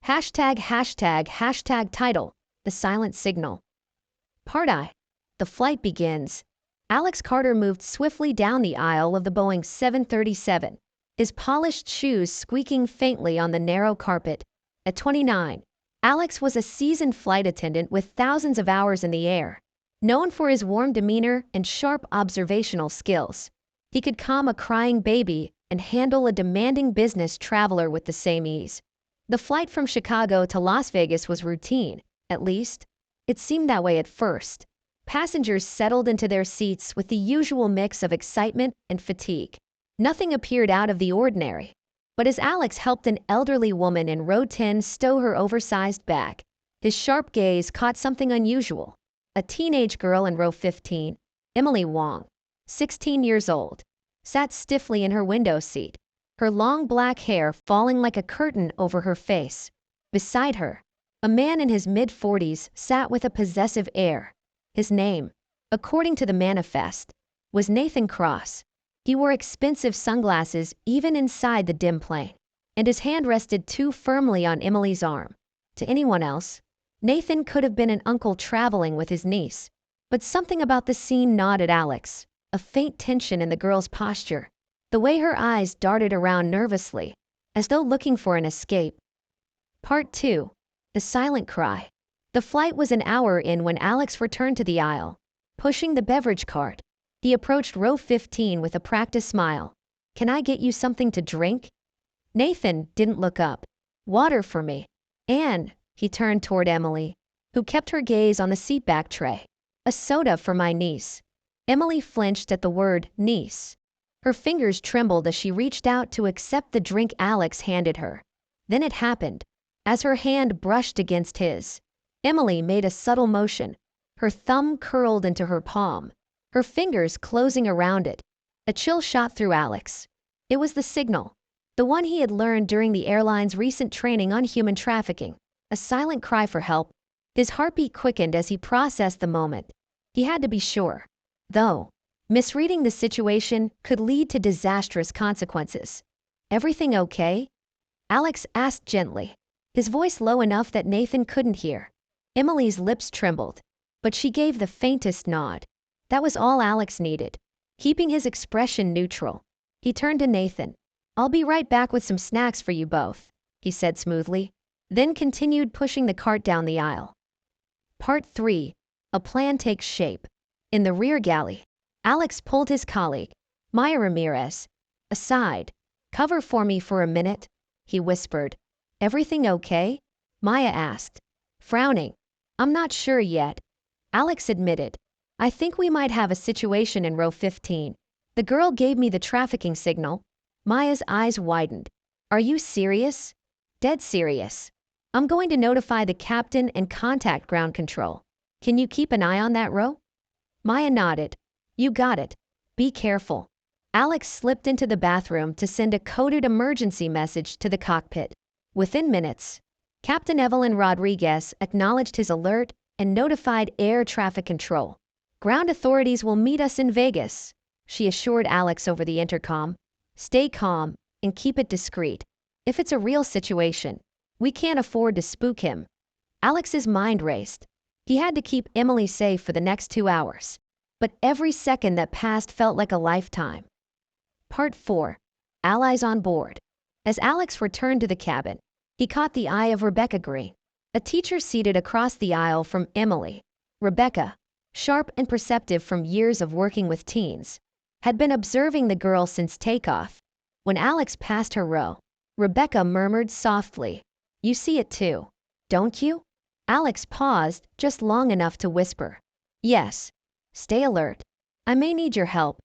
Hashtag title, the silent signal. Part I. The flight begins. Alex Carter moved swiftly down the aisle of the Boeing 737, his polished shoes squeaking faintly on the narrow carpet. At 29, Alex was a seasoned flight attendant with thousands of hours in the air. Known for his warm demeanor and sharp observational skills, he could calm a crying baby and handle a demanding business traveler with the same ease. The flight from Chicago to Las Vegas was routine, at least. It seemed that way at first. Passengers settled into their seats with the usual mix of excitement and fatigue. Nothing appeared out of the ordinary. But as Alex helped an elderly woman in row 10 stow her oversized bag, his sharp gaze caught something unusual. A teenage girl in row 15, Emily Wong, 16 years old, sat stiffly in her window seat, her long black hair falling like a curtain over her face. Beside her, a man in his mid-40s sat with a possessive air. His name, according to the manifest, was Nathan Cross. He wore expensive sunglasses even inside the dim plane, and his hand rested too firmly on Emily's arm. To anyone else, Nathan could have been an uncle traveling with his niece, but something about the scene gnawed at Alex, a faint tension in the girl's posture, the way her eyes darted around nervously, as though looking for an escape. Part 2. The silent cry. The flight was an hour in when Alex returned to the aisle, pushing the beverage cart. He approached row 15 with a practiced smile. "Can I get you something to drink?" Nathan didn't look up. "Water for me." "And," he turned toward Emily, who kept her gaze on the seatback tray, "a soda for my niece." Emily flinched at the word niece. Her fingers trembled as she reached out to accept the drink Alex handed her. Then it happened. As her hand brushed against his, Emily made a subtle motion. Her thumb curled into her palm, her fingers closing around it. A chill shot through Alex. It was the signal, the one he had learned during the airline's recent training on human trafficking, a silent cry for help. His heartbeat quickened as he processed the moment. He had to be sure, though, misreading the situation could lead to disastrous consequences. "Everything okay?" Alex asked gently, his voice low enough that Nathan couldn't hear. Emily's lips trembled, but she gave the faintest nod. That was all Alex needed. Keeping his expression neutral, he turned to Nathan. "I'll be right back with some snacks for you both," he said smoothly, then continued pushing the cart down the aisle. Part 3. A plan takes shape. In the rear galley, Alex pulled his colleague, Maya Ramirez, aside. "Cover for me for a minute," he whispered. "Everything okay?" Maya asked, frowning. "I'm not sure yet," Alex admitted. "I think we might have a situation in row 15. The girl gave me the trafficking signal." Maya's eyes widened. "Are you serious?" "Dead serious. I'm going to notify the captain and contact ground control. Can you keep an eye on that row?" Maya nodded. "You got it. Be careful." Alex slipped into the bathroom to send a coded emergency message to the cockpit. Within minutes, Captain Evelyn Rodriguez acknowledged his alert and notified air traffic control. "Ground authorities will meet us in Vegas," she assured Alex over the intercom. "Stay calm and keep it discreet. If it's a real situation, we can't afford to spook him." Alex's mind raced. He had to keep Emily safe for the next 2 hours, but every second that passed felt like a lifetime. Part 4. Allies on board. As Alex returned to the cabin, he caught the eye of Rebecca Green, a teacher seated across the aisle from Emily. Rebecca, sharp and perceptive from years of working with teens, had been observing the girl since takeoff. When Alex passed her row, Rebecca murmured softly, "You see it too, don't you?" Alex paused just long enough to whisper, "Yes. Stay alert. I may need your help."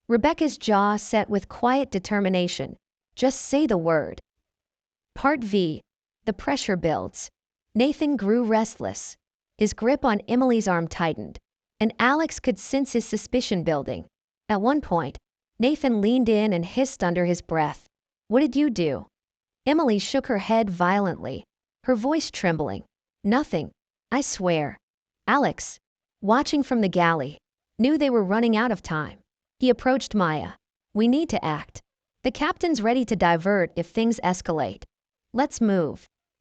Rebecca's jaw set with quiet determination. "Just say the word." Part V. The pressure builds. Nathan grew restless. His grip on Emily's arm tightened, and Alex could sense his suspicion building. At one point, Nathan leaned in and hissed under his breath, "What did you do?" Emily shook her head violently, her voice trembling. "Nothing, I swear." Alex, watching from the galley, knew they were running out of time. He approached Maya. "We need to act. The captain's ready to divert if things escalate. Let's move."